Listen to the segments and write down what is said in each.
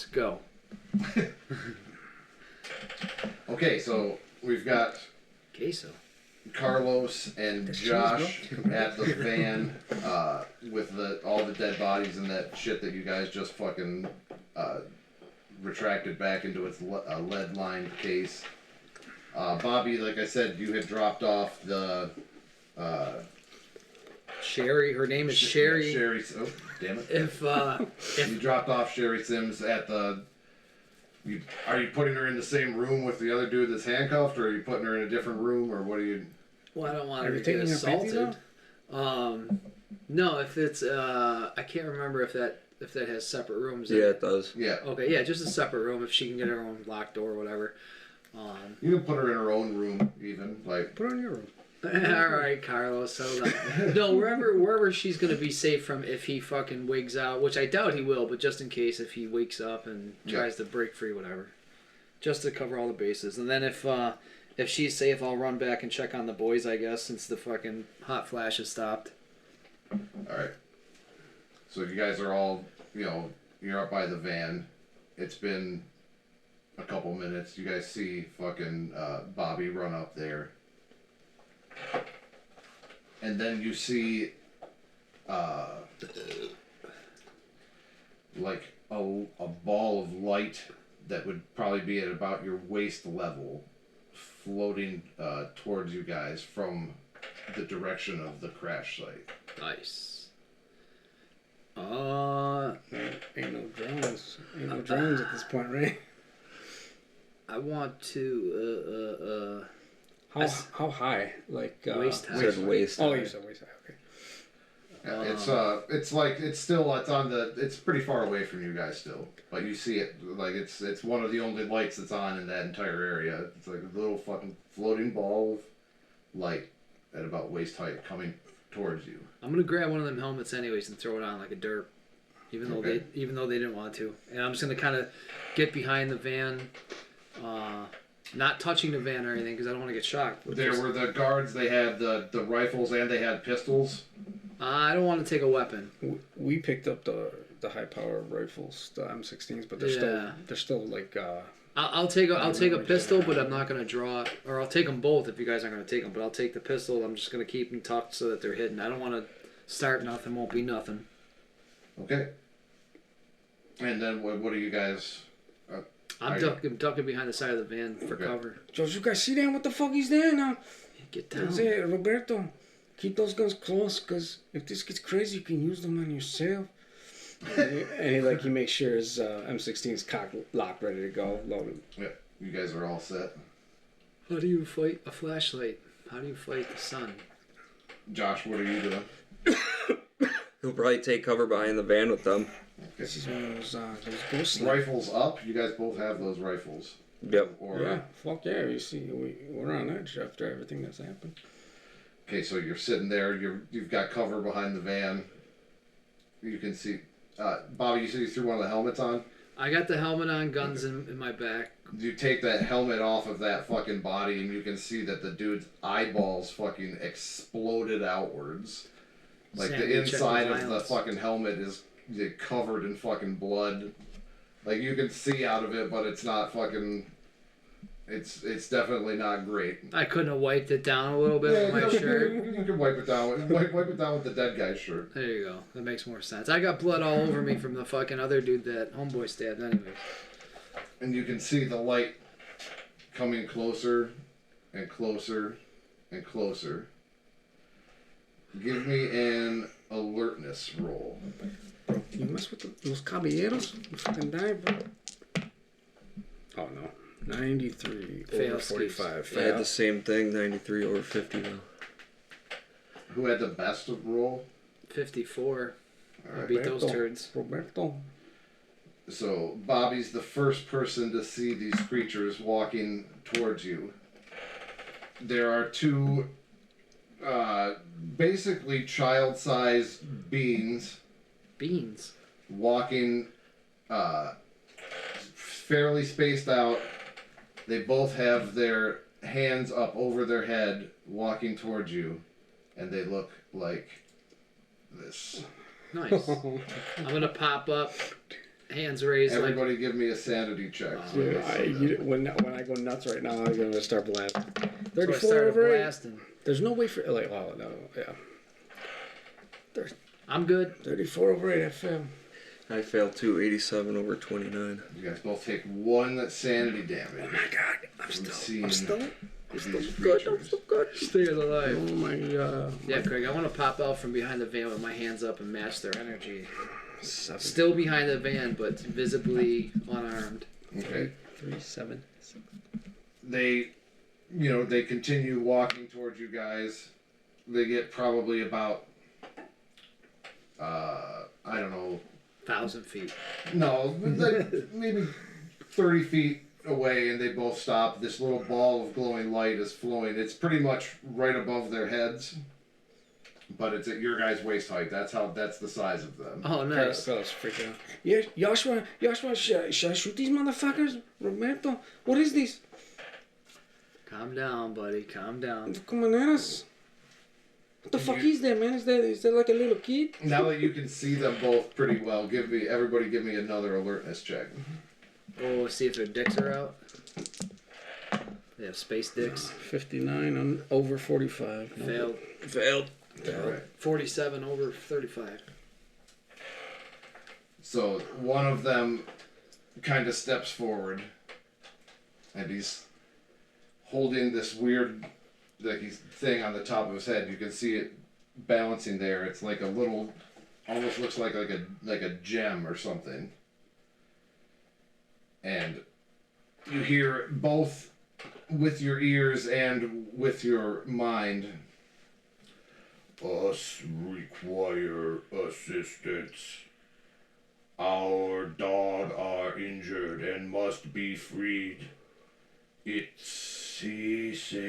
go. Okay, so we've got Queso. Carlos and Josh at the van with all the dead bodies and that shit that you guys just fucking retracted back into its lead-lined case. Bobby, like I said, you had dropped off the... Sherry, her name is Sherry. Sherry, oh, damn it. If you dropped off Sherry Sims at the... Are you putting her in the same room with the other dude that's handcuffed, or are you putting her in a different room, or what are you... Well, I don't want her to get assaulted. No, if it's I can't remember if that has separate rooms. Yeah, it does. Yeah. Okay, yeah, just a separate room if she can get her own locked door or whatever. You can put her in her own room, even like. Put her in your room. All right, Carlos. Hold on. No, wherever she's gonna be safe from if he fucking wigs out, which I doubt he will, but just in case if he wakes up and tries to break free, whatever, just to cover all the bases. And then if she's safe, I'll run back and check on the boys, I guess, since the fucking hot flash has stopped. Alright. So you guys are all, you're up by the van. It's been a couple minutes. You guys see fucking Bobby run up there. And then you see like a ball of light that would probably be at about your waist level floating towards you guys from the direction of the crash site. Nice. Ain't no drones. Ain't no drones at this point, right? I want to How high? Like waist high. You said waist. Oh, you said waist high. Okay. Yeah, it's pretty far away from you guys still, but you see it like it's one of the only lights that's on in that entire area. It's like a little fucking floating ball of light at about waist height coming towards you. I'm gonna grab one of them helmets anyways and throw it on like a derp, even though they didn't want to. And I'm just gonna kind of get behind the van, not touching the van or anything because I don't want to get shocked. There were the guards. They had the rifles and they had pistols. I don't want to take a weapon. We picked up the high power rifles, the M16s, but they're still like. I'll take a pistol, but I'm not gonna draw it. Or I'll take them both if you guys aren't gonna take them. But I'll take the pistol. I'm just gonna keep them tucked so that they're hidden. I don't want to start nothing. Won't be nothing. Okay. And then what are you guys? I'm ducking behind the side of the van for cover. Joe, you guys see that? What the fuck is there now? Get down. Say, Roberto, keep those guns close, because if this gets crazy, you can use them on yourself. and he makes sure his M16's cocked, locked, ready to go, loaded. Yeah, you guys are all set. How do you fight a flashlight? How do you fight the sun? Josh, what are you doing? He'll probably take cover behind the van with them. Okay. This is one of those ghost rifles up. You guys both have those rifles. Yep. Or, yeah. Fuck yeah. You see, we're on edge after everything that's happened. Okay, so you're sitting there. You've got cover behind the van. You can see. Bobby, you said you threw one of the helmets on? I got the helmet on, guns in my back. You take that helmet off of that fucking body and you can see that the dude's eyeballs fucking exploded outwards. Like the inside of the fucking helmet is covered in fucking blood. Like you can see out of it, but it's not fucking... It's definitely not great. I couldn't have wiped it down a little bit with my shirt. You can wipe it down. Wipe it down with the dead guy's shirt. There you go. That makes more sense. I got blood all over me from the fucking other dude that homeboy stabbed anyways. And you can see the light coming closer and closer and closer. Give me an alertness roll. Bro, you mess with those caballeros, you fucking die, bro. Oh no. 93 over 45. I had the same thing, 93 over 50 though. Who had the best roll? 54. All right. I beat those turds. Roberto. So Bobby's the first person to see these creatures walking towards you. There are two basically child-sized beings. Beans? Walking fairly spaced out. They both have their hands up over their head, walking towards you, and they look like this. Nice. I'm gonna pop up hands raised. Everybody give me a sanity check. When I go nuts right now, I'm going to start blasting. 34 over 8. There's no way for... Like, oh, no, yeah. I'm good. 34 over 8, I failed. I failed too, 87 over 29. You guys both take 1 sanity damage. Oh my god, I'm still good. I'm still good. Stay alive. Oh my god. Yeah, Craig, I want to pop out from behind the van with my hands up and match their energy. 7. Still behind the van, but visibly unarmed. Okay. 3, 7, 6. They continue walking towards you guys. They get probably about, I don't know. 1,000 feet. No, like maybe 30 feet away, and they both stop. This little ball of glowing light is flowing. It's pretty much right above their heads, but it's at your guys' waist height. That's the size of them. Oh, nice. Fellas freak out. Yeah, Joshua, should I shoot these motherfuckers? Roberto, what is this? Calm down, buddy. Calm down. Come on at us. What the fuck is that, man? Is that like a little kid? Now that you can see them both pretty well, everybody give me another alertness check. Oh, see if their dicks are out. They have space dicks. 59 on over 45. Failed. All right. 47 over 35. So one of them kind of steps forward, and he's holding this weird thing on the top of his head. You can see it balancing there. It's like a little, almost looks like a gem or something. And you hear both with your ears and with your mind. Us require assistance. Our dog are injured and must be freed. It ceases.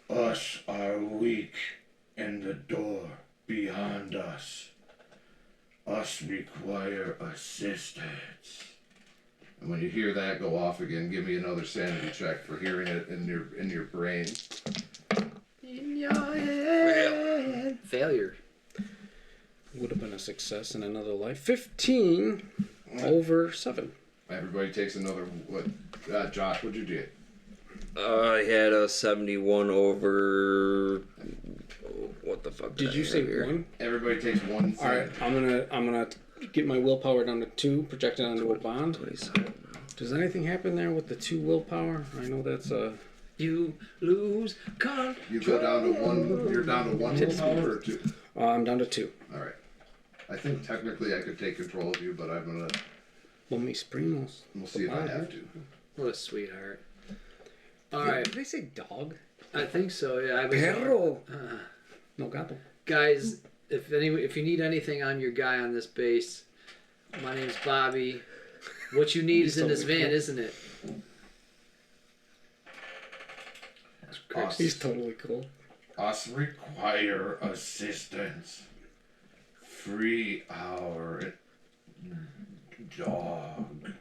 Us are weak, and the door beyond us. Us require assistance. And when you hear that go off again, give me another sanity check for hearing it in your brain. In your head. Failure. Would have been a success in another life. 15 over 7. Everybody takes another. What? Josh, what'd you do? I had a 71 over. What the fuck? Did you say 1? Everybody takes 1. All right, I'm gonna get my willpower down to 2, project it onto a bond. 27. Does anything happen there with the 2 willpower? I know that's You lose control. You go down to 1. You're down to 1 willpower or 2. I'm down to 2. All right. I think technically I could take control of you, but I'm gonna. Well, mis primos. We'll see if I have to. What a sweetheart. All right. Did they say dog? I think so. Yeah. Perro. No gato. Guys, if you need anything on your guy on this base, my name's Bobby. What you need is in this van, isn't it? He's totally cool. Us require assistance. Free our dog.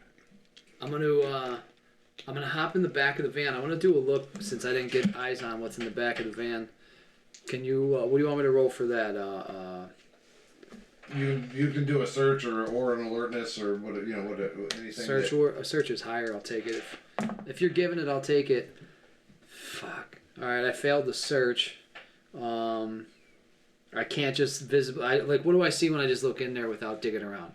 I'm gonna hop in the back of the van. I want to do a look since I didn't get eyes on what's in the back of the van. Can you? What do you want me to roll for that? You can do a search or an alertness or anything. Search is higher. I'll take it. If you're giving it, I'll take it. Fuck. All right, I failed the search. I can't just visibly. What do I see when I just look in there without digging around?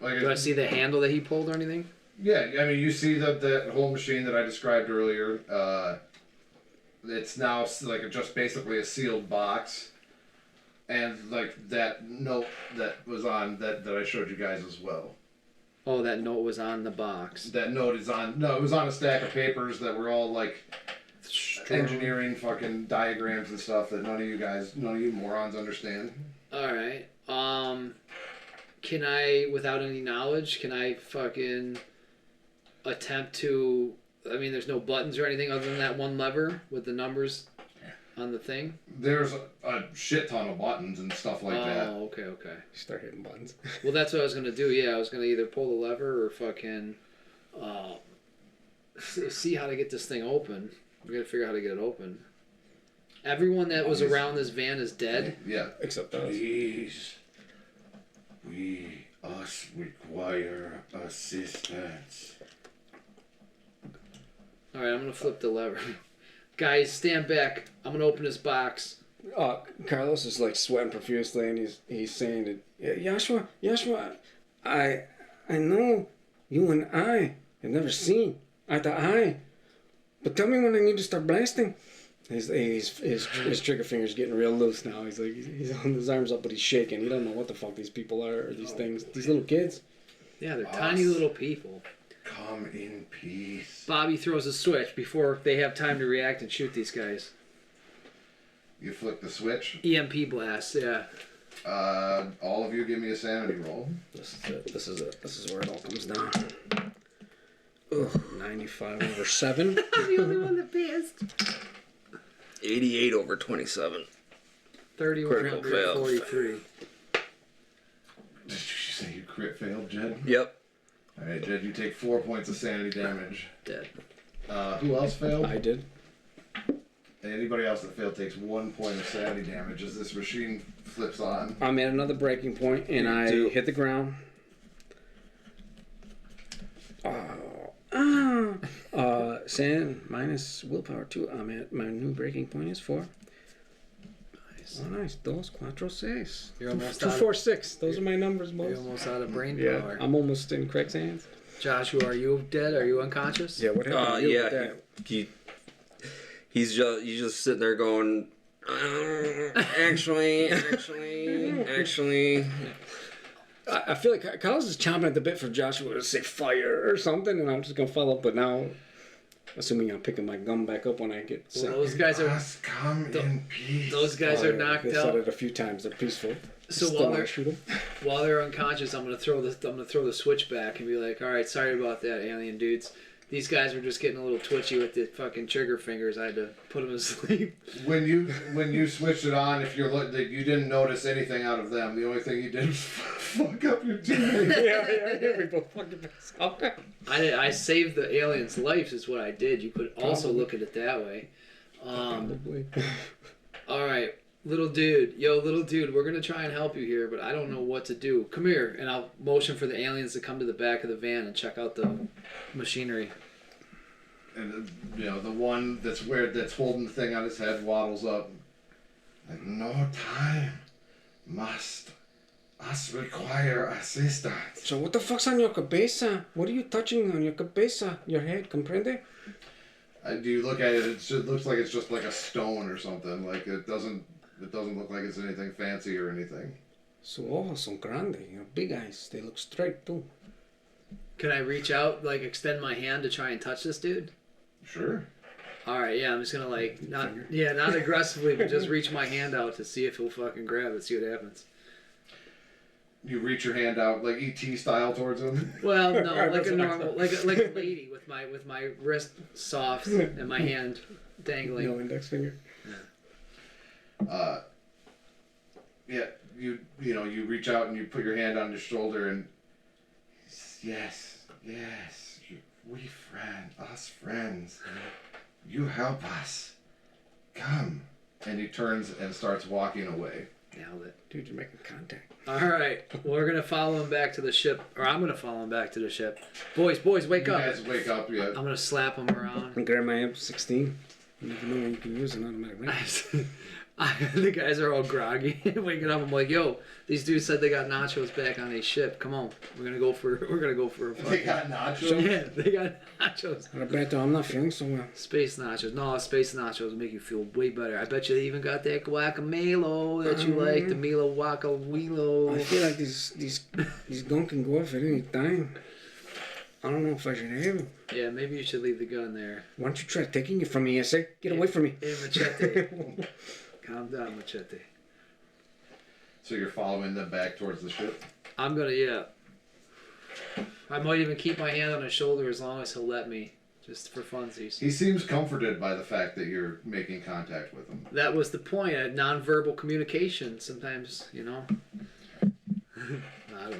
Do I see the handle that he pulled or anything? Yeah, I mean, you see that whole machine that I described earlier. It's now just basically a sealed box, and that note that was on that I showed you guys as well. Oh, that note was on the box. That note is on. No, it was on a stack of papers that were all engineering fucking diagrams and stuff that none of you morons understand. All right. Can I, without any knowledge, fucking attempt to? I mean, there's no buttons or anything other than that one lever with the numbers on the thing. There's a shit ton of buttons and stuff like that. Oh, okay. You start hitting buttons. Well, that's what I was gonna do. Yeah, I was gonna either pull the lever or fucking see how to get this thing open. We gotta figure out how to get it open. Everyone that was around this van is dead. Yeah, except us. Please, we us require assistance. Alright, I'm gonna flip the lever. Guys, stand back. I'm gonna open this box. Carlos is like sweating profusely, and he's saying that, Joshua, I know you and I have never seen eye to eye, but tell me when I need to start blasting. His trigger finger's getting real loose now. He's like, he's on his arms up, but he's shaking. He don't know what the fuck these people are, or these things, these little kids. Yeah, they're tiny little people. Come in peace. Bobby throws a switch before they have time to react and shoot these guys. You flick the switch. EMP blast, yeah. All of you give me a sanity roll. This is it. This is where it all comes down. Ugh, 95 over 7. I'm the only one that passed. 88 over 27. 3143. Did you say you crit failed, Jed? Yep. Alright, Jed, you take 4 points of sanity damage. Dead. Who else failed? I did. Anybody else that failed takes 1 point of sanity damage as this machine flips on. I'm at another breaking point, and I hit the ground. Sand minus willpower 2. I'm at my new breaking point is 4. Nice. Oh, nice. Dos, cuatro, seis. You're almost 2, 4, 6. Those are my numbers, boys. You're almost out of brain Yeah, power. I'm almost in Craig's hands. Joshua, are you dead? Are you unconscious? Yeah, what happened to you with that? He's just sitting there going, actually. I feel like Carlos is chomping at the bit for Joshua to say fire or something, and I'm just gonna follow. But now, assuming I'm picking my gum back up when I get sick. Well, those guys are. Come in peace. Those guys are knocked They out. said it a few times. They're peaceful. So Still wanna shoot 'em? while they're unconscious, I'm gonna throw the switch back and be like, all right, sorry about that, alien dudes. These guys were just getting a little twitchy with the fucking trigger fingers. I had to put them to sleep. When you switched it on, if you didn't notice anything out of them. The only thing you did was fuck up your teammate. yeah, we both fucking messed up. I saved the alien's life is what I did. You could also Probably. look at it that way. Probably. All right, little dude, we're gonna try and help you here, but I don't know what to do. Come here, and I'll motion for the aliens to come to the back of the van and check out the machinery. And the one that's holding the thing on his head waddles up. Like, no time. Must us require assistance. So what the fuck's on your cabeza? What are you touching on your cabeza? Your head, comprende? Do you look at it? It looks like it's just like a stone or something. Like it doesn't look like it's anything fancy or anything. Su ojos son grandes, big eyes. They look straight too. Can I reach out, like extend my hand to try and touch this dude? Sure. All right, yeah, I'm just gonna not aggressively, but just reach my hand out to see if he'll fucking grab it, see what happens. You reach your hand out like ET style towards him. Well, no, like a normal, like a lady with my wrist soft and my hand dangling. No index finger. Yeah, you reach out and you put your hand on his shoulder and yes, we friends, you help us. Come. And he turns and starts walking away. Nailed it. Dude, you're making contact. All right, we're gonna follow him back to the ship, or I'm gonna follow him back to the ship. Boys, wake up! You guys wake up, yeah. I'm gonna slap him around. And grab my M16. You never know when you can use an automatic rifle. The guys are all groggy, waking up. I'm like, yo, these dudes said they got nachos back on a ship. Come on, we're gonna go for a They got nachos? Yeah, they got nachos. Roberto, I'm not feeling so well. Space nachos. No, space nachos make you feel way better. I bet you they even got that guacamole that you like, the Milo Waka Wilo. I feel like these gun can go off at any time. I don't know if I should have it. Yeah, maybe you should leave the gun there. Why don't you try taking it from me, Ese? Get away from me. Hey, Machete. Calm down, Machete. So you're following them back towards the ship? I'm gonna, yeah. I might even keep my hand on his shoulder as long as he'll let me, just for funsies. He seems comforted by the fact that you're making contact with him. That was the point. Nonverbal communication. Sometimes, I don't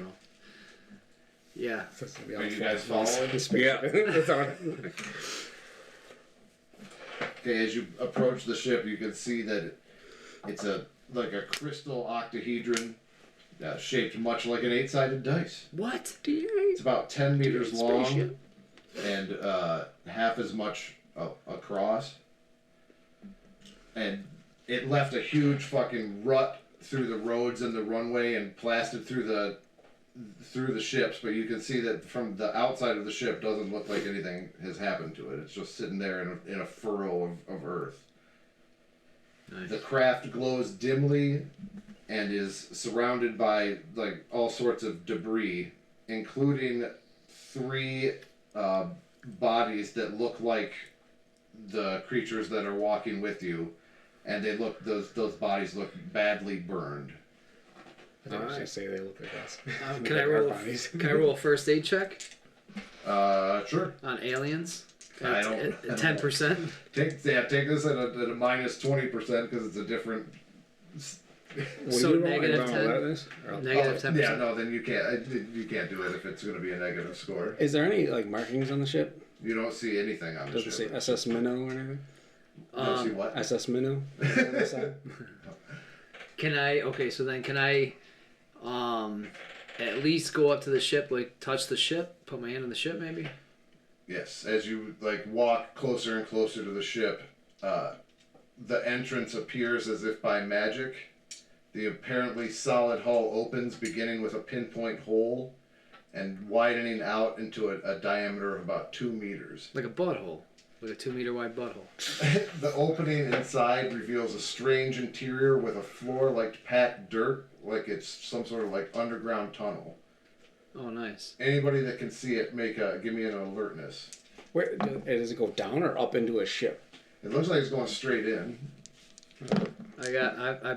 know. Yeah. Are you guys following? Yeah. That's all. Okay, as you approach the ship, you can see that it's like a crystal octahedron shaped much like an 8-sided dice. What? It's about 10 meters long Spaceship. and half as much across. And it left a huge fucking rut through the roads and the runway and blasted through the ships, but you can see that from the outside of the ship doesn't look like anything has happened to it. It's just sitting there in a furrow of earth. Nice. The craft glows dimly and is surrounded by like all sorts of debris, including 3 bodies that look like the creatures that are walking with you, and those bodies look badly burned. I say they look like us. Can I roll a first aid check? Sure. On aliens? I don't. 10%. Take this at a minus 20% because it's a different. So negative 10. Negative 10%. Yeah, no, then you can't do it if it's going to be a negative score. Is there any like markings on the ship? You don't see anything on the ship. Doesn't say SS Minnow or anything. You don't see what? SS Minnow. Can I at least go up to the ship, like touch the ship, put my hand on the ship maybe? Yes, as you like walk closer and closer to the ship, the entrance appears as if by magic. The apparently solid hull opens, beginning with a pinpoint hole and widening out into a diameter of about 2 meters. Like a butthole. Like a 2-meter wide butthole. The opening inside reveals a strange interior with a floor like packed dirt, like it's some sort of like underground tunnel. Oh, nice. Anybody that can see it, give me an alertness. Where does it go down or up into a ship? It looks like it's going straight in. I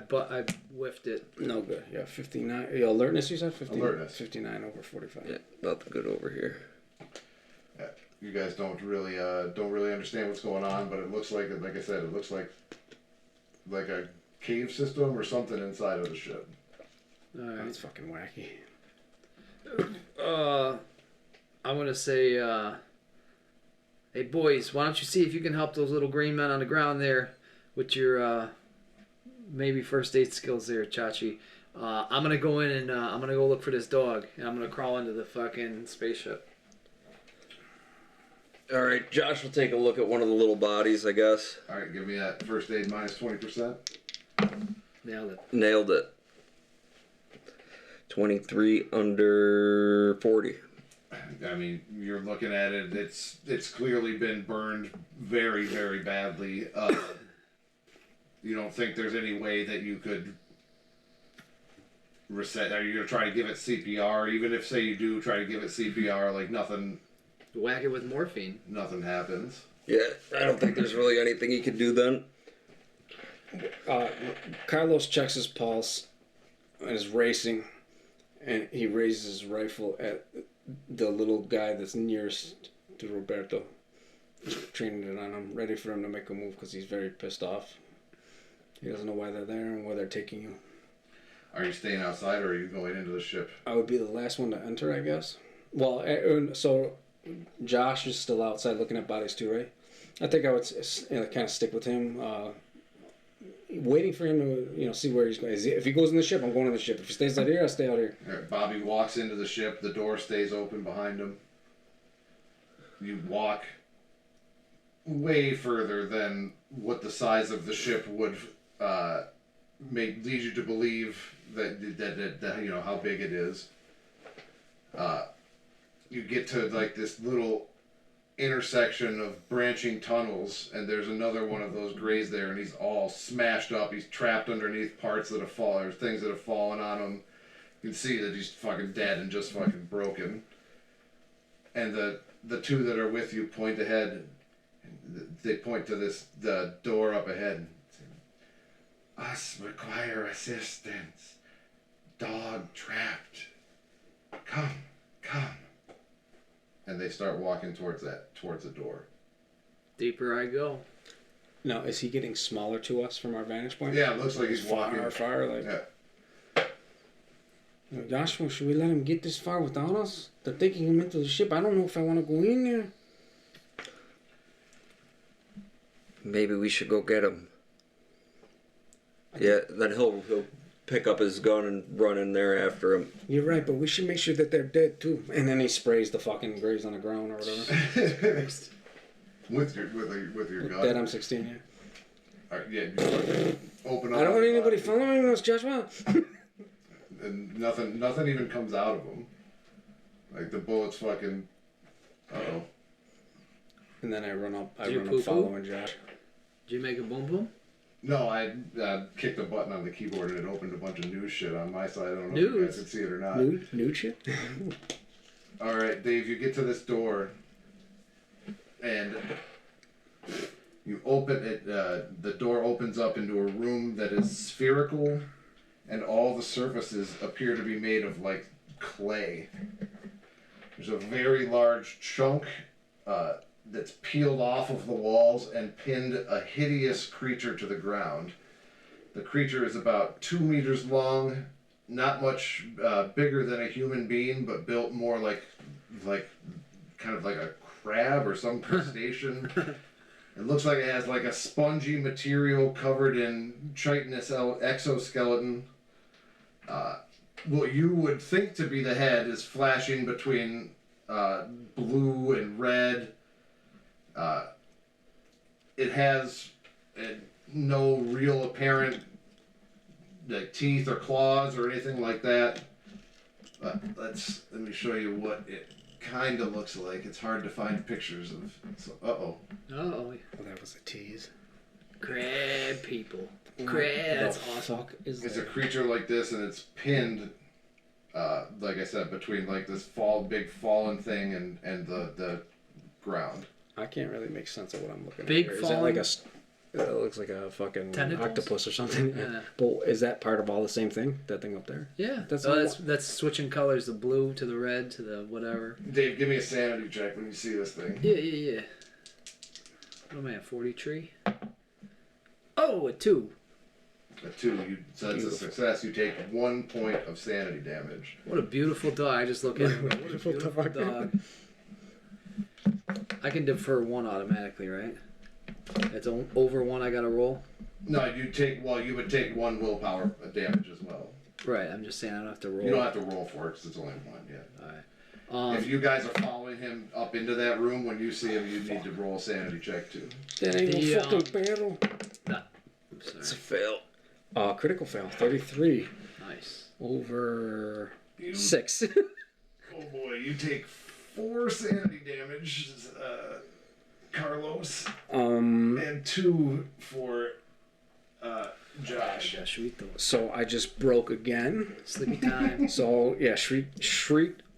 whiffed it. No good. Yeah, 59. Yeah, alertness. You said 59. Alertness. 59 over 45. Yeah, nothing good over here. Yeah, you guys don't really understand what's going on, but it looks like I said, it looks like a cave system or something inside of the ship. All right. That's fucking wacky. I'm gonna say, hey boys, why don't you see if you can help those little green men on the ground there with your maybe first aid skills there, Chachi. I'm gonna go in and I'm gonna go look for this dog, and I'm gonna crawl into the fucking spaceship. All right, Josh will take a look at one of the little bodies, I guess. All right, give me that first aid minus 20%. Nailed it. Nailed it. 23 under 40. I mean, you're looking at it. It's clearly been burned very, very badly. You don't think there's any way that you could reset? Are you gonna try to give it CPR? Even if, say, you do try to give it CPR, like nothing. Whack it with morphine. Nothing happens. Yeah, I don't think there's really anything he could do then. Carlos checks his pulse and is racing, and he raises his rifle at the little guy that's nearest to Roberto, training it on him, ready for him to make a move because he's very pissed off. He doesn't know why they're there and where they're taking you. Are you staying outside or are you going into the ship? I would be the last one to enter, I guess. Well, so Josh is still outside looking at bodies too, right? I think I would kind of stick with him, waiting for him to see where he's going. If he goes in the ship, I'm going in the ship. If he stays out here, I'll stay out here. All right, Bobby walks into the ship. The door stays open behind him. You walk way further than what the size of the ship would lead you to believe that how big it is. You get to like this little intersection of branching tunnels, and there's another one of those grays there, and he's all smashed up. He's trapped underneath parts that have fallen, or things that have fallen on him. You can see that he's fucking dead and just fucking broken. And the two that are with you point ahead. They point to the door up ahead. Us require assistance. Dog trapped. Come. And they start walking towards the door. Deeper I go. Now, is he getting smaller to us from our vantage point? Yeah, it looks like he's walking. Far, like... Yeah. Joshua, should we let him get this far without us? They're taking him into the ship. I don't know if I want to go in there. Maybe we should go get him. Yeah, then he'll pick up his gun and run in there after him. You're right, but we should make sure that they're dead too. And then he sprays the fucking graves on the ground or whatever. with your gun. Dead, I'm 16, yeah. All right, yeah, you open up. I don't want anybody following us, Joshua. And nothing even comes out of them. Like the bullets fucking. Uh-oh. And then I run up poo-poo? following Josh. Did you make a boom boom? No, I kicked a button on the keyboard and it opened a bunch of news shit on my side. I don't know if you guys can see it or not. Nude shit? All right, Dave, you get to this door, and you open it. The door opens up into a room that is spherical, and all the surfaces appear to be made of like clay. There's a very large chunk that's peeled off of the walls and pinned a hideous creature to the ground. The creature is about 2 meters long, not much bigger than a human being, but built more like kind of like a crab or some crustacean. It looks like it has like a spongy material covered in chitinous exoskeleton. What you would think to be the head is flashing between blue and red. It has no real apparent like teeth or claws or anything like that. But let me show you what it kind of looks like. It's hard to find pictures of. So, Oh. Well, that was a tease. Crab people. Crab. That's awesome. It's a creature like this, and it's pinned, like I said, between like this big fallen thing and the ground. I can't really make sense of what I'm looking Big at here. falling. Is that like it looks like a fucking Tentacles? octopus or something. Yeah. But is that part of all the same thing? That thing up there? Yeah. That's That's switching colors, the blue to the red to the whatever. Dave, give me a sanity check when you see this thing. Yeah. What am I at, 43? Oh, a 2. A 2. So that's a success. You take 1 point of sanity damage. What a beautiful dog. I just look at him. What a beautiful dog. I can defer 1 automatically, right? It's over 1 I gotta roll? No, you would take 1 willpower damage as well. Right, I'm just saying I don't have to roll. You don't have to roll for it because it's only 1, yeah. Alright. If you guys are following him up into that room, when you see him, you need to roll a sanity check too. That ain't no fucking battle. Nah, I'm sorry. It's a fail. Critical fail. 33 Nice. over 6. Oh boy, you take 4 sanity damage, Carlos, and 2 for Josh. So I just broke again. Sleepy time. So yeah, shriek.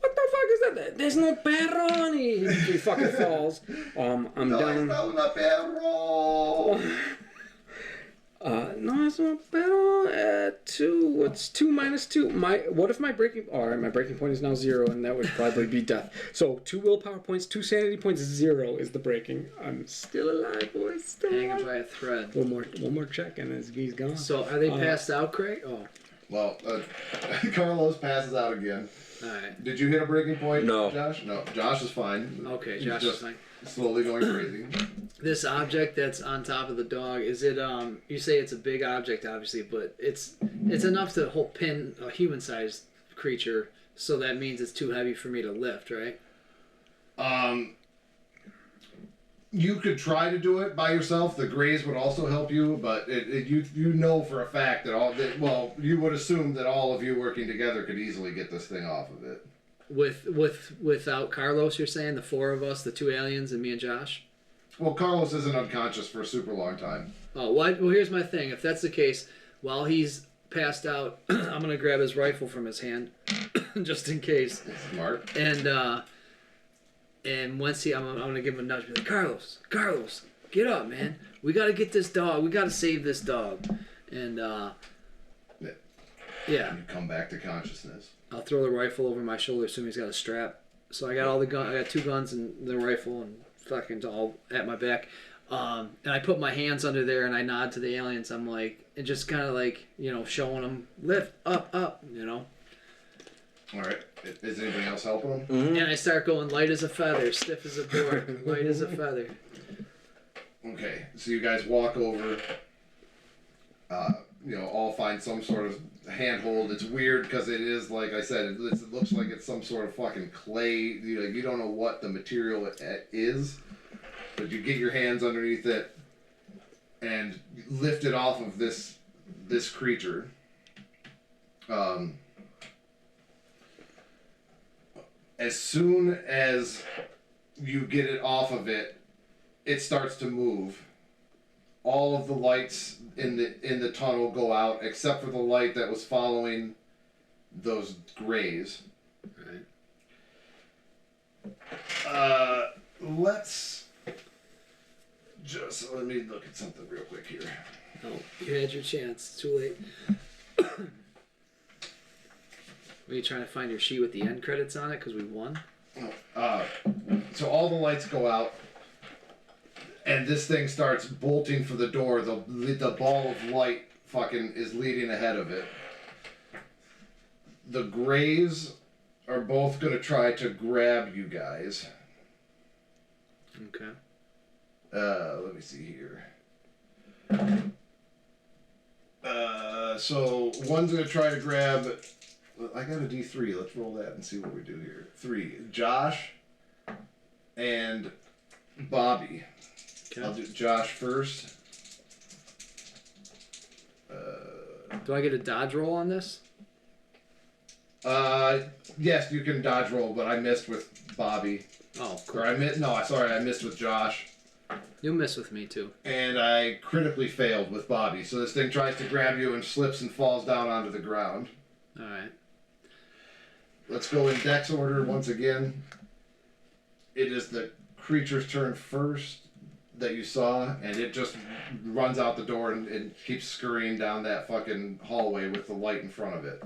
What the fuck is that? There's no perro, and he fucking falls. I'm down. No, una perro. No, it's no perro. 2. What's 2 minus 2? What if my breaking? All right, my breaking point is now 0, and that would probably be death. So 2 willpower points, 2 sanity points, 0 is the breaking. I'm still alive, boys. Still Hanging alive. by a thread. One more check, and he's gone. So are they passed out, Craig? Oh. Well, Carlos passes out again. Alright. Did you hit a breaking point, No. Josh? No, Josh is fine. Okay, He's Josh is just fine. slowly going crazy. This object that's on top of the dog, is it you say it's a big object obviously, but it's enough to pin a human sized creature, so that means it's too heavy for me to lift, right? You could try to do it by yourself. The graze would also help you, but you know for a fact that you would assume that all of you working together could easily get this thing off of it. Without Carlos, you're saying the 4 of us, the 2 aliens, and me and Josh? Well, Carlos isn't unconscious for a super long time. Oh, well, here's my thing. If that's the case, while he's passed out, I'm gonna grab his rifle from his hand, just in case. Smart. And once I'm gonna give him a nudge, be like, Carlos, get up, man. We gotta get this dog. We gotta save this dog. And yeah. You come back to consciousness. I'll throw the rifle over my shoulder, assuming he's got a strap. So I got all the gun. I got 2 guns and the rifle, and fucking all at my back. And I put my hands under there, and I nod to the aliens. I'm like, and just kind of like, showing them lift up, All right. Is anybody else helping him? Mm-hmm. And I start going light as a feather, stiff as a board, light as a feather. Okay. So you guys walk over. all find some sort of handhold. It's weird because it is, like I said, it looks like it's some sort of fucking clay. You don't know what the material is, but you get your hands underneath it and lift it off of this creature. As soon as you get it off of it, it starts to move. All of the lights in the tunnel go out except for the light that was following those grays. Right. Let me look at something real quick here. No, you had your chance. It's too late. Were you trying to find your sheet with the end credits on it because we won? So all the lights go out, and this thing starts bolting for the door. The ball of light fucking is leading ahead of it. The Greys are both going to try to grab you guys. Okay. Let me see here. So one's going to try to grab... I got a D3. Let's roll that and see what we do here. 3. Josh and Bobby. Okay. I'll do Josh first. Do I get a dodge roll on this? Yes, you can dodge roll, but I missed with Bobby. Oh, cool. Or I missed with Josh. You'll miss with me too. And I critically failed with Bobby. So this thing tries to grab you and slips and falls down onto the ground. All right. Let's go in Dex order once again. It is the creature's turn first that you saw, and it just runs out the door and keeps scurrying down that fucking hallway with the light in front of it.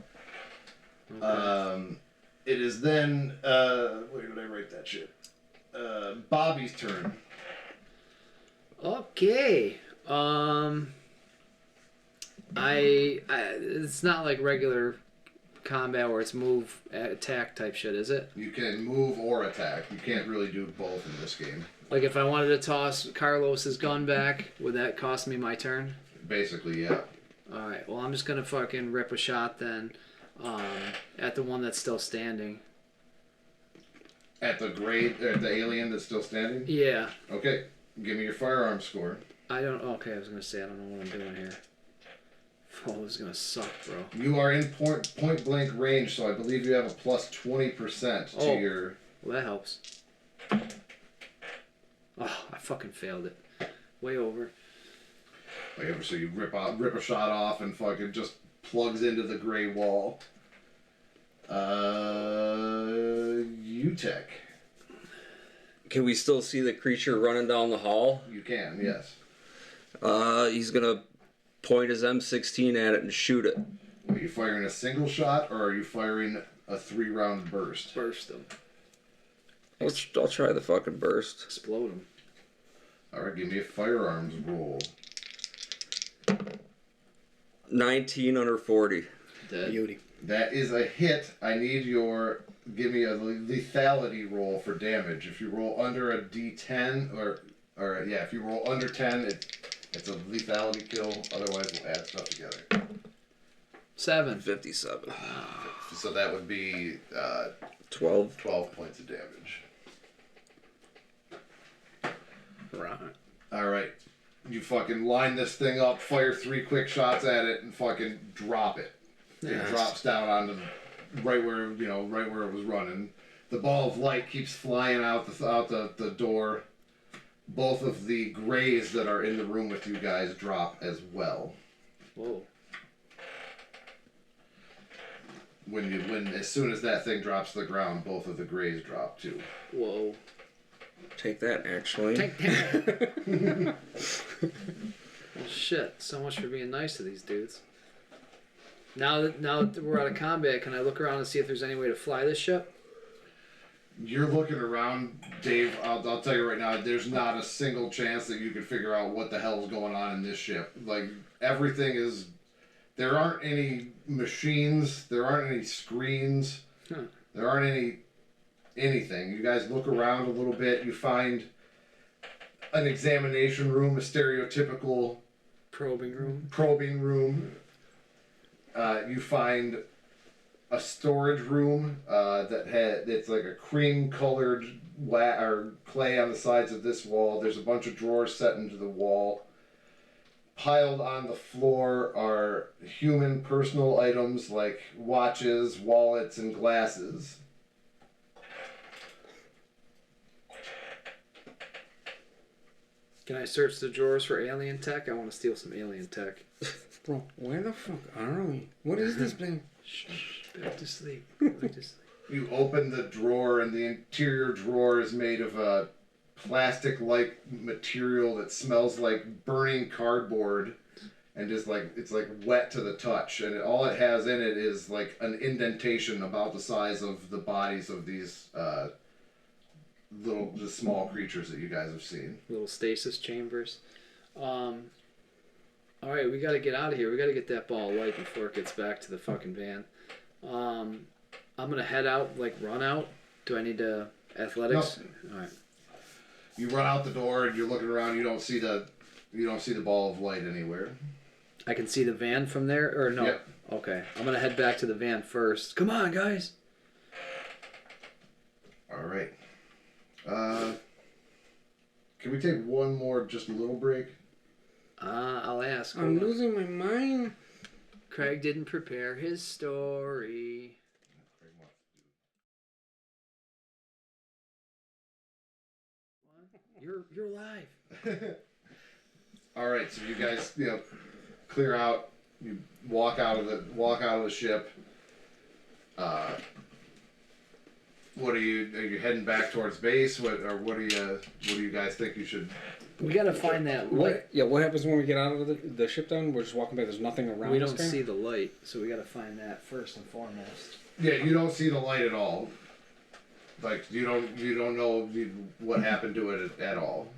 Okay. It is then... where did I write that shit? Bobby's turn. Okay. It's not like regular combat where it's move, attack type shit, is it? You can move or attack. You can't really do both in this game. Like if I wanted to toss Carlos's gun back, would that cost me my turn? Basically, yeah. Alright, well I'm just gonna fucking rip a shot then at the one that's still standing. At the alien that's still standing? Yeah. Okay, give me your firearm score. I don't know what I'm doing here. Oh, this is gonna suck, bro. You are in point blank range, so I believe you have a plus 20% to your... Well, that helps. Oh, I fucking failed it. Way over. So you rip a shot off and fucking just plugs into the gray wall. UTech. Can we still see the creature running down the hall? You can, yes. He's gonna point his M16 at it and shoot it. Are you firing a single shot or are you firing a 3-round burst? Burst them. I'll try the fucking burst. Explode them. Alright, give me a firearms roll. 19 under 40. Dead. Beauty. That is a hit. I need give me a lethality roll for damage. If you roll under a D10, if you roll under 10, it's a lethality kill. Otherwise, we'll add stuff together. 57. So that would be 12 points of damage. Right. Alright. You fucking line this thing up, fire 3 quick shots at it, and fucking drop it. It drops down onto right where it was running. The ball of light keeps flying out the door. Both of the Greys that are in the room with you guys drop as well. Whoa. As soon as that thing drops to the ground, both of the Greys drop too. Whoa. Take that, actually. Take that. Well, shit. So much for being nice to these dudes. Now that we're out of combat, can I look around and see if there's any way to fly this ship? You're looking around, Dave. I'll tell you right now, there's not a single chance that you can figure out what the hell's going on in this ship. Like, everything is... There aren't any machines. There aren't any screens. There aren't anything. You guys look around a little bit. You find an examination room, a stereotypical Probing room. Probing room. You find a storage room it's like a cream colored or clay on the sides of this wall. There's a bunch of drawers set into the wall. Piled on the floor are human personal items like watches, wallets, and glasses. Can I search the drawers for alien tech? I want to steal some alien tech. Bro, where the fuck are we? What is this thing? Shh, back to sleep. Back to sleep. You open the drawer, and the interior drawer is made of a plastic-like material that smells like burning cardboard, and just like it's like wet to the touch. And all it has in it is like an indentation about the size of the bodies of these the small creatures that you guys have seen. Little stasis chambers. All right, we got to get out of here. We got to get that ball of light before it gets back to the fucking van. I'm gonna head out, like run out. Do I need to athletics? No. All right. You run out the door and you're looking around. You don't see the ball of light anywhere. I can see the van from there, or no? Yep. Okay, I'm gonna head back to the van first. Come on, guys. All right. Can we take one more, just a little break? I'll ask. I'm losing my mind. Craig didn't prepare his story. What? You're alive. All right, so you guys, clear out. You walk out of the ship. What are you heading back towards base? What do you guys think you should? We gotta find that light. What happens when we get out of the ship then? We're just walking by, there's nothing around We us, don't see the light, so we gotta find that first and foremost. Yeah, you don't see the light at all. Like you don't know what happened to it at all.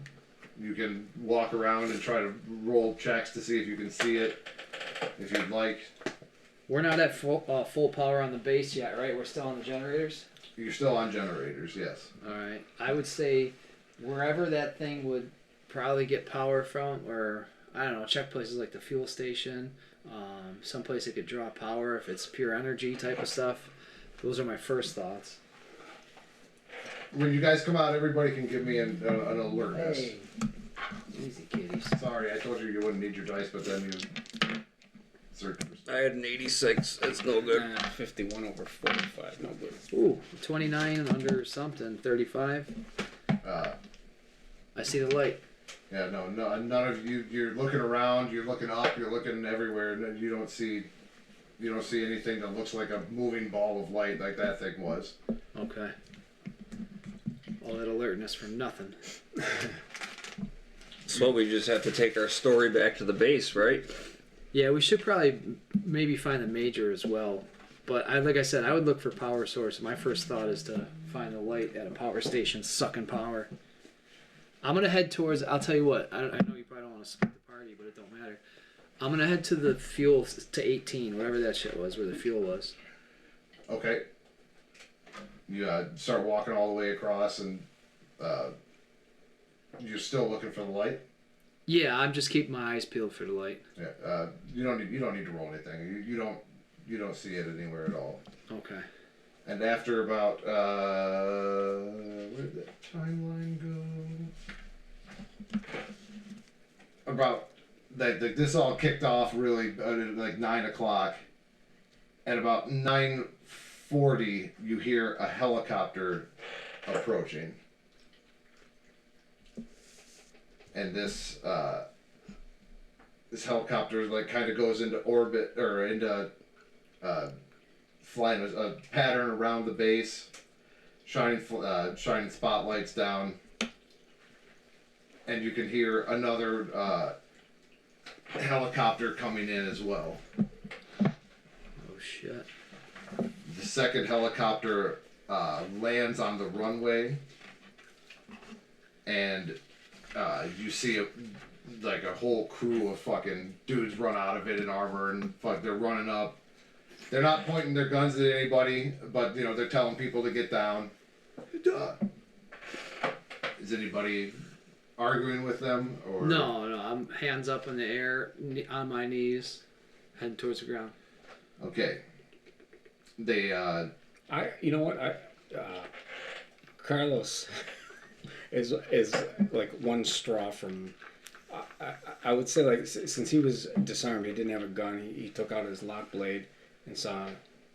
You can walk around and try to roll checks to see if you can see it, if you'd like. We're not at full power on the base yet, right? We're still on the generators? You're still on generators, yes. Alright. I would say wherever that thing would probably get power from, or I don't know, check places like the fuel station, someplace it could draw power if it's pure energy type of stuff. Those are my first thoughts. When you guys come out, everybody can give me an alertness. Hey. Easy kitties. Sorry, I told you wouldn't need your dice, but then you searched for I had an 86. That's no good. 51 over 45, no good. Ooh, 29 under something, 35. I see the light. Yeah, no, none of you. You're looking around. You're looking up. You're looking everywhere, and you don't see anything that looks like a moving ball of light like that thing was. Okay. All that alertness for nothing. So we just have to take our story back to the base, right? Yeah, we should probably maybe find the major as well. But like I said, I would look for power source. My first thought is to find the light at a power station sucking power. I'm going to head towards, I'll tell you what, I know you probably don't want to skip the party, but it don't matter. I'm going to head to the fuel, to 18, whatever that shit was, where the fuel was. Okay. You start walking all the way across, and you're still looking for the light. Yeah, I'm just keeping my eyes peeled for the light. Yeah. You don't need to roll anything. You don't see it anywhere at all. Okay. And after about where'd that timeline go? About this all kicked off really like 9 o'clock. At about 9:40, you hear a helicopter approaching, and this helicopter like kind of goes into orbit or into flying a pattern around the base, shining spotlights down, and you can hear another helicopter coming in as well. Oh shit. The second helicopter lands on the runway, and you see like a whole crew of fucking dudes run out of it in armor, and they're running up. They're not pointing their guns at anybody, but they're telling people to get down. Is anybody arguing with them? Or No, hands up in the air, on my knees, heading towards the ground. Okay. They, you know what, Carlos is like one straw from. I would say, like, since he was disarmed, he didn't have a gun. He took out his lock blade and saw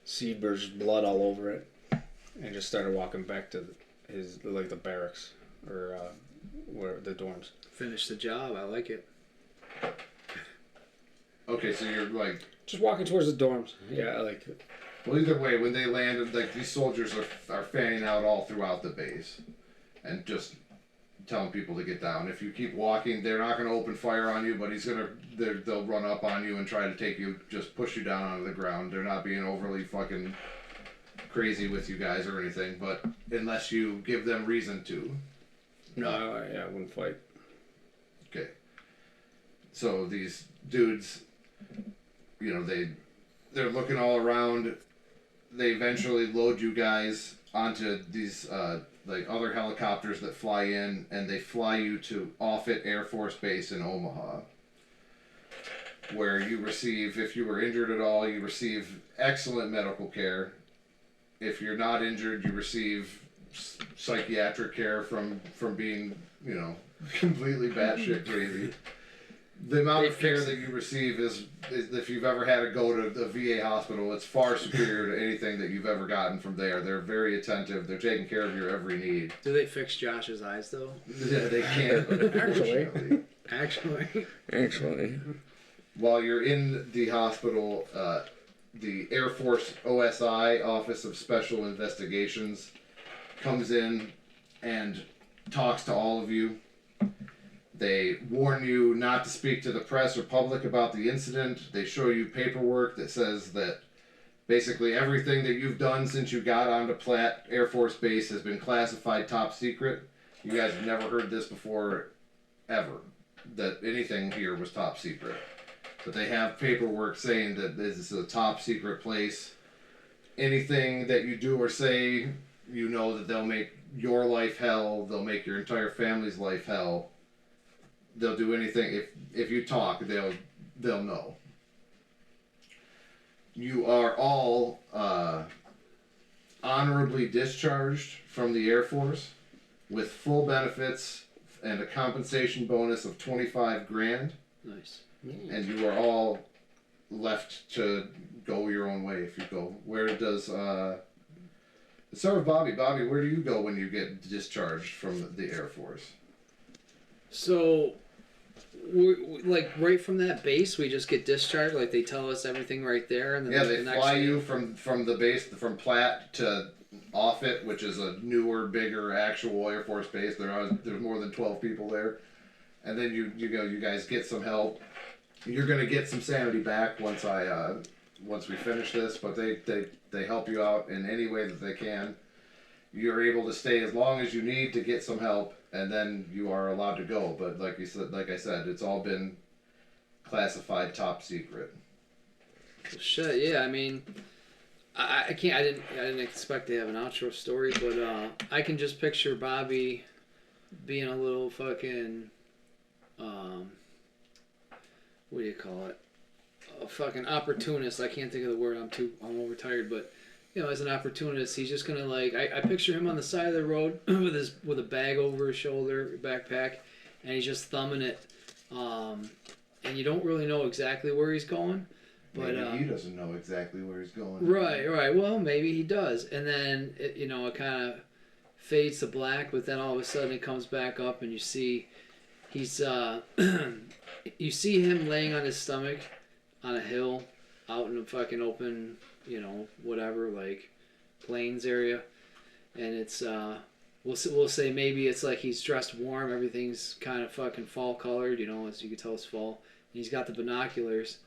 Seabird's blood all over it, and just started walking back to the barracks or where the dorms. Finish the job. I like it. okay, so you're like... Just walking towards the dorms. Yeah, like... Well, either way, when they landed, like, these soldiers are fanning out all throughout the base. And just telling people to get down. If you keep walking, they're not going to open fire on you, but they'll run up on you and try to take you, just push you down onto the ground. They're not being overly fucking crazy with you guys or anything, but unless you give them reason to. No, I wouldn't fight. Okay. So these dudes, you know, they're looking all around. They eventually load you guys onto these like other helicopters that fly in, and they fly you to Offutt Air Force Base in Omaha, where you receive, if you were injured at all, you receive excellent medical care. If you're not injured, you receive psychiatric care from being, you know, completely batshit crazy. The amount of care that you receive is if you've ever had to go to the VA hospital, it's far superior to anything that you've ever gotten from there. They're very attentive. They're taking care of your every need. Do they fix Josh's eyes, though? Yeah, they can. Actually. While you're in the hospital, the Air Force OSI, Office of Special Investigations, comes in and talks to all of you. They warn you not to speak to the press or public about the incident. They show you paperwork that says that basically everything that you've done since you got onto Platt Air Force Base has been classified top secret. You guys have never heard this before, ever, that anything here was top secret. But they have paperwork saying that this is a top secret place. Anything that you do or say, you know that they'll make your life hell. They'll make your entire family's life hell. They'll do anything. If you talk, they'll know. You are all honorably discharged from the Air Force with full benefits and a compensation bonus of $25,000. Nice. And you are all left to go your own way if you go. Where does let's start with Bobby. Bobby, where do you go when you get discharged from the Air Force? So, we're, like, right from that base, we just get discharged? Like, they tell us everything right there? And then yeah, they fly you from the base, from Platt to Offutt, which is a newer, bigger, actual Air Force base. There's more than 12 people there. And then you go, you guys get some help. You're going to get some sanity back once we finish this, but they help you out in any way that they can. You're able to stay as long as you need to get some help, and then you are allowed to go. But like I said, it's all been classified top secret. Shit, yeah. I mean, I can't. I didn't expect to have an outro story, but I can just picture Bobby being a little fucking what do you call it? A fucking opportunist. I can't think of the word. I'm overtired, but. You know, as an opportunist, he's just gonna like. I picture him on the side of the road with a bag over his shoulder, backpack, and he's just thumbing it. And you don't really know exactly where he's going, but maybe he doesn't know exactly where he's going. Right. Well, maybe he does, and then it kind of fades to black, but then all of a sudden it comes back up, and you see he's you see him laying on his stomach on a hill out in a fucking open. You know, whatever, like, plains area, and it's, we'll say maybe it's like he's dressed warm, everything's kind of fucking fall colored, you know, as you can tell it's fall, and he's got the binoculars,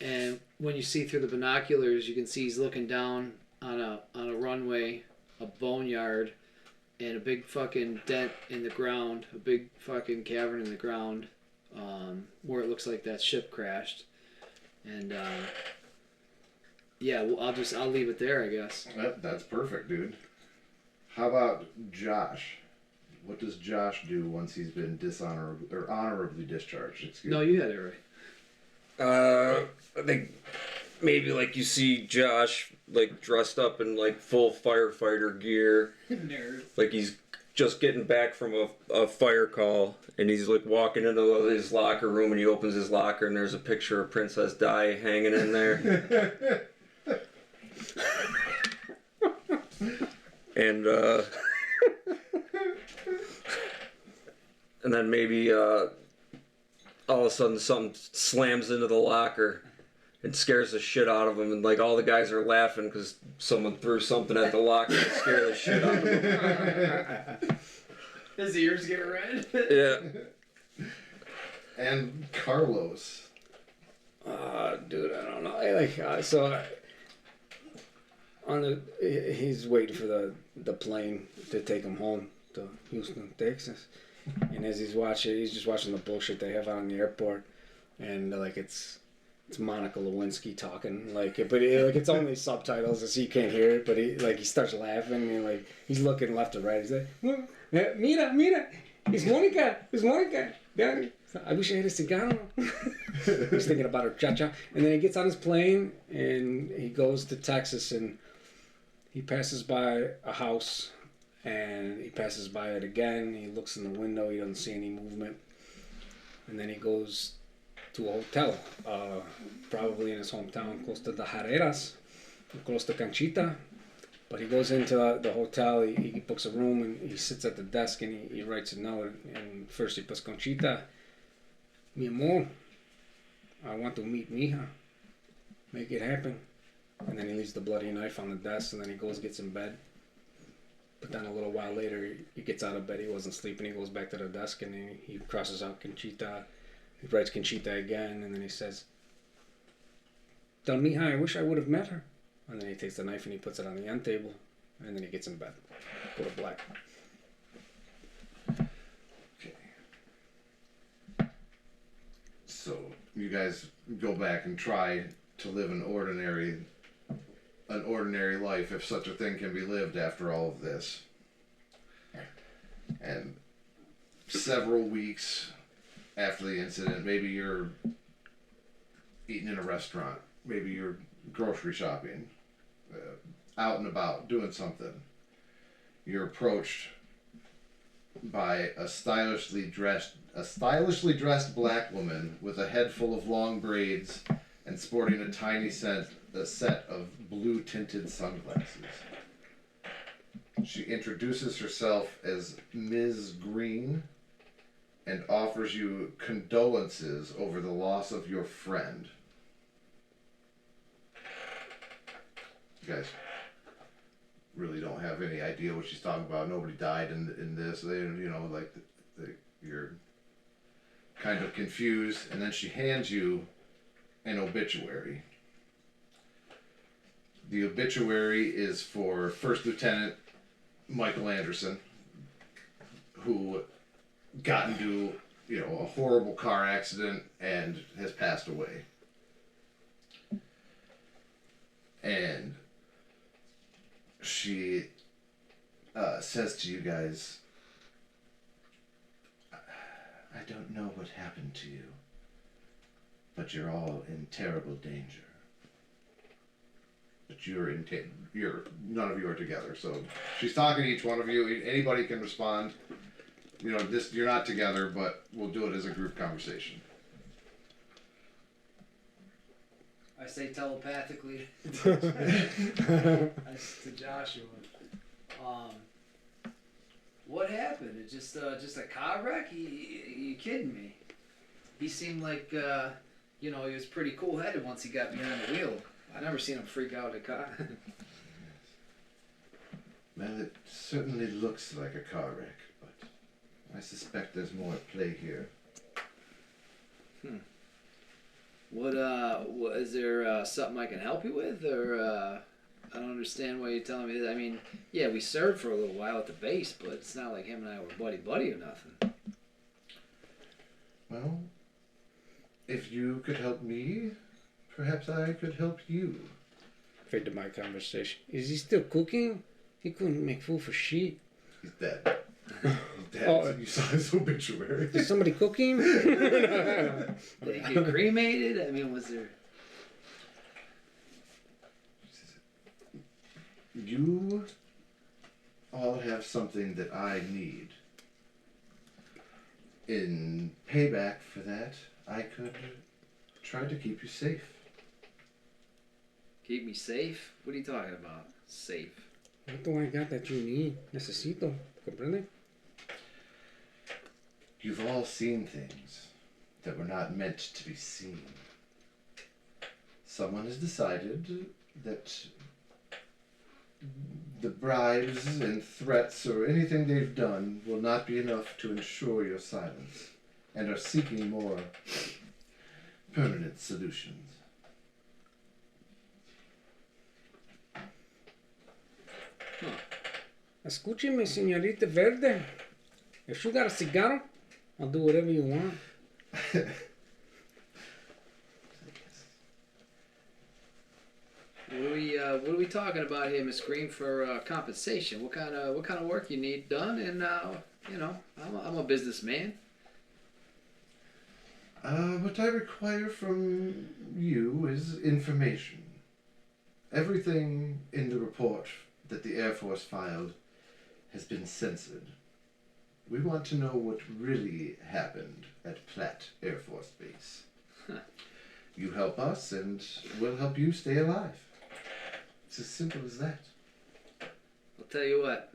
and when you see through the binoculars, you can see he's looking down on a runway, a boneyard, and a big fucking dent in the ground, a big fucking cavern in the ground, where it looks like that ship crashed, and, yeah, well, I'll leave it there, I guess. That's perfect, dude. How about Josh? What does Josh do once he's been honorably discharged? Excuse No, me. you had it right. I think maybe like you see Josh like dressed up in like full firefighter gear. Nerd. Like he's just getting back from a fire call, and he's like walking into his locker room, and he opens his locker, and there's a picture of Princess Di hanging in there. And and then maybe all of a sudden something slams into the locker and scares the shit out of him, and like all the guys are laughing because someone threw something at the locker to scare the shit out of him. His ears get red. Yeah. And Carlos. Dude, I don't know. He's waiting for the plane to take him home to Houston, Texas. And as he's just watching the bullshit they have out in the airport, and like it's Monica Lewinsky talking, but it's only subtitles, so you can't hear it. But he starts laughing, and like he's looking left and right. He's like, mira, it's Monica. Yeah, I wish I had a cigar. He's thinking about her cha-cha, and then he gets on his plane and he goes to Texas, and he passes by a house, and he passes by it again. He looks in the window. He doesn't see any movement, and then he goes to a hotel, probably in his hometown, close to the Herreras, close to Conchita. But he goes into the hotel, he books a room, and he sits at the desk, and he writes a note. And first he puts, Conchita, mi amor, I want to meet Mija. Make it happen. And then he leaves the bloody knife on the desk, and then he goes, gets in bed. But then a little while later, he gets out of bed, he wasn't sleeping, he goes back to the desk, and he crosses out Conchita. He writes Conchita again, and then he says, Don Mija, I wish I would have met her. And then he takes the knife and he puts it on the end table, and then he gets in bed. Go to black. Okay. So you guys go back and try to live an ordinary life, if such a thing can be lived after all of this. And several weeks after the incident, maybe you're eating in a restaurant, maybe you're grocery shopping, out and about doing something. You're approached by a stylishly dressed black woman with a head full of long braids and sporting a tiny set of blue tinted sunglasses. She introduces herself as Ms. Green and offers you condolences over the loss of your friend. You guys really don't have any idea what she's talking about. Nobody died in this. You're kind of confused, and then she hands you an obituary. The obituary is for First Lieutenant Michael Anderson, who got into a horrible car accident and has passed away. And she says to you guys, I don't know what happened to you, but you're all in terrible danger. But none of you are together. So she's talking to each one of you. Anybody can respond. You're not together, but we'll do it as a group conversation. I say telepathically to Joshua. What happened? It just a car wreck? You kidding me? He seemed like he was pretty cool-headed once he got behind the wheel. I never seen him freak out in a car. Well, it certainly looks like a car wreck, but I suspect there's more at play here. What is there something I can help you with, or I don't understand why you're telling me that. I mean, yeah, we served for a little while at the base, but it's not like him and I were buddy or nothing. Well, if you could help me, perhaps I could help you. Fade to my conversation. Is he still cooking? He couldn't make food for shit. He's dead. He's You saw his obituary. Is somebody cooking? Did he get cremated? I mean, was there... You all have something that I need. In payback for that, I could try to keep you safe. Keep me safe? What are you talking about? Safe. What do I got that you need? Necesito. ¿Comprende? You've all seen things that were not meant to be seen. Someone has decided that the bribes and threats or anything they've done will not be enough to ensure your silence, and are seeking more permanent solutions. Escúcheme, señorita Verde. If you got a cigar, I'll do whatever you want. What are we talking about here, Miss Green, for compensation? What kind of work you need done? And I'm a businessman. What I require from you is information. Everything in the report that the Air Force filed has been censored. We want to know what really happened at Platt Air Force Base. Huh. You help us, and we'll help you stay alive. It's as simple as that. I'll tell you what,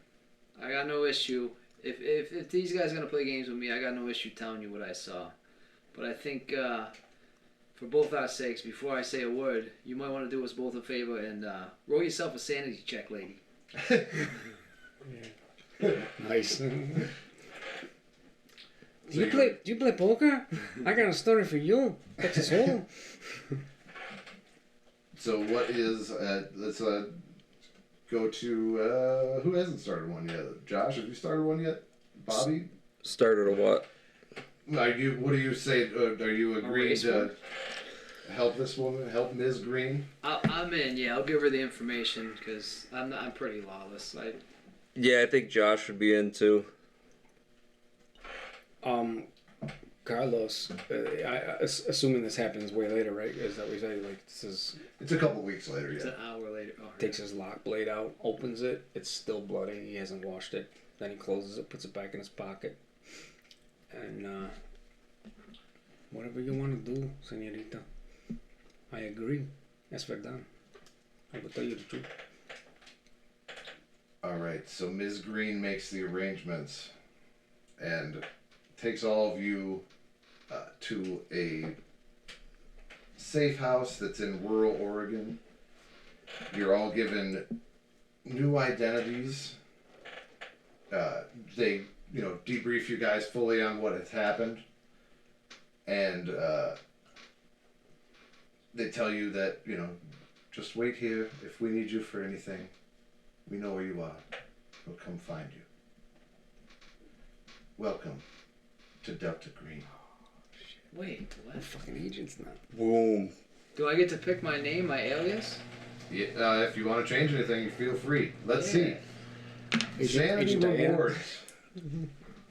I got no issue. If these guys are gonna play games with me, I got no issue telling you what I saw. But I think for both our sakes, before I say a word, you might want to do us both a favor and roll yourself a sanity check, lady. Nice. Do you play poker? I got a story for you. Texas Hold'em. So what is, let's go to, who hasn't started one yet? Josh, have you started one yet? Bobby? Started a what? What do you say, are you agreeing to help this woman, help Ms. Green? I'm in, yeah, I'll give her the information, because I'm pretty lawless. Yeah, I think Josh would be in too. Carlos, assuming this happens way later, right? Is that what you say? Like, this is... It's a couple weeks later, It's yeah. an hour later. Oh, Takes his lock blade out, opens it, it's still bloody, he hasn't washed it. Then he closes it, puts it back in his pocket. And, whatever you want to do, señorita. I agree. Es verdad. I will tell you the truth. Alright, so Ms. Green makes the arrangements and takes all of you to a safe house that's in rural Oregon. You're all given new identities. They, debrief you guys fully on what has happened. And they tell you that, just wait here. If we need you for anything, we know where you are. We'll come find you. Welcome to Delta Green. wait, what? We're fucking agents now. Boom. Do I get to pick my name, my alias? Yeah, if you want to change anything, you feel free. Let's see. Sanity Agent Diana. rewards.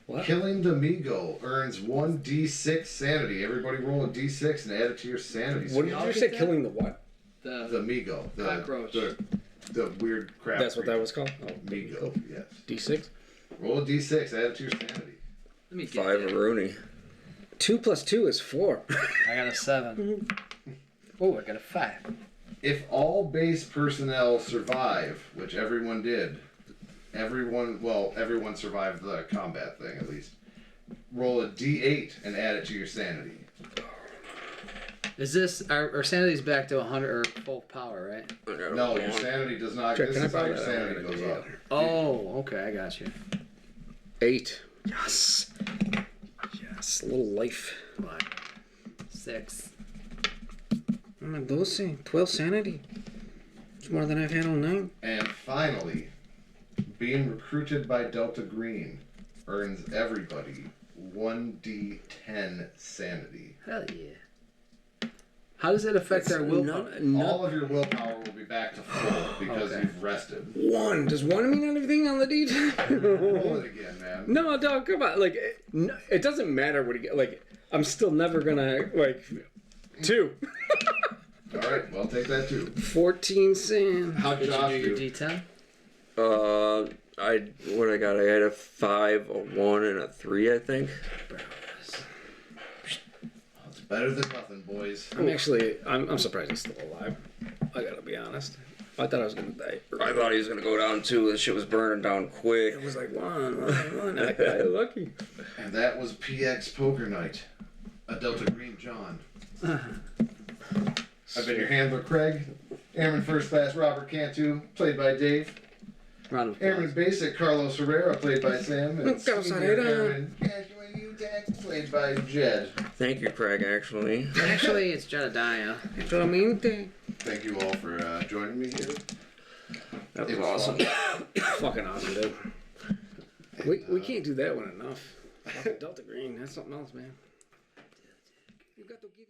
What? Killing the Migo earns 1d6 sanity. Everybody roll a d6 and add it to your sanity. What did I'll you get say? that. Killing the what? The Migo. The Cockroach. The weird crap. That's what that was called? Oh, Migo, yes. D6? Roll a d6, add it to your sanity. Let me get 5 that. Rooney. 2 plus 2 is 4. I got a 7. Oh, I got a 5. If all base personnel survive, which everyone did, everyone survived the combat thing at least, roll a d8 and add it to your sanity. Is this our sanity's back to 100 or full power, right? No, your sanity does not. Check, This can I is how borrow your that? sanity goes up. Oh, okay, I got you. 8. Yes. Yes, a little life. 6. Una 12. 12 sanity. It's more than I've had all night. And finally, being recruited by Delta Green earns everybody 1d10 sanity. Hell yeah. How does it affect our willpower? All of your willpower will be back to full because you've rested. One. Does one mean anything on the deed? Roll it again, man. No, dog, come on. Like, it doesn't matter what you get. Like, I'm still never gonna, like, 2. All right, well, take that too. 14 Sam. How'd Did Josh you do do? your D10? What I got? I had a 5, a 1, and a 3, I think. It's better than nothing, boys. I'm surprised he's still alive. I gotta be honest. I thought I was gonna die. I thought he was gonna go down too. This shit was burning down quick. It was like one. That guy lucky. And that was PX Poker Night. A Delta Green John. I've been your handler, Craig. Airman First Class Robert Cantu, played by Dave. Round of Airman applause. Basic Carlos Herrera, played by Sam. And Carlos Senior Herrera. Airman Casual UTAC, played by Jed. Thank you, Craig. Actually, Actually, it's Jedediah. Thank you all for joining me here. that was It was awesome. fun. Fucking awesome, dude. We can't do that one enough. Fucking Delta Green, that's something else, man. You got to give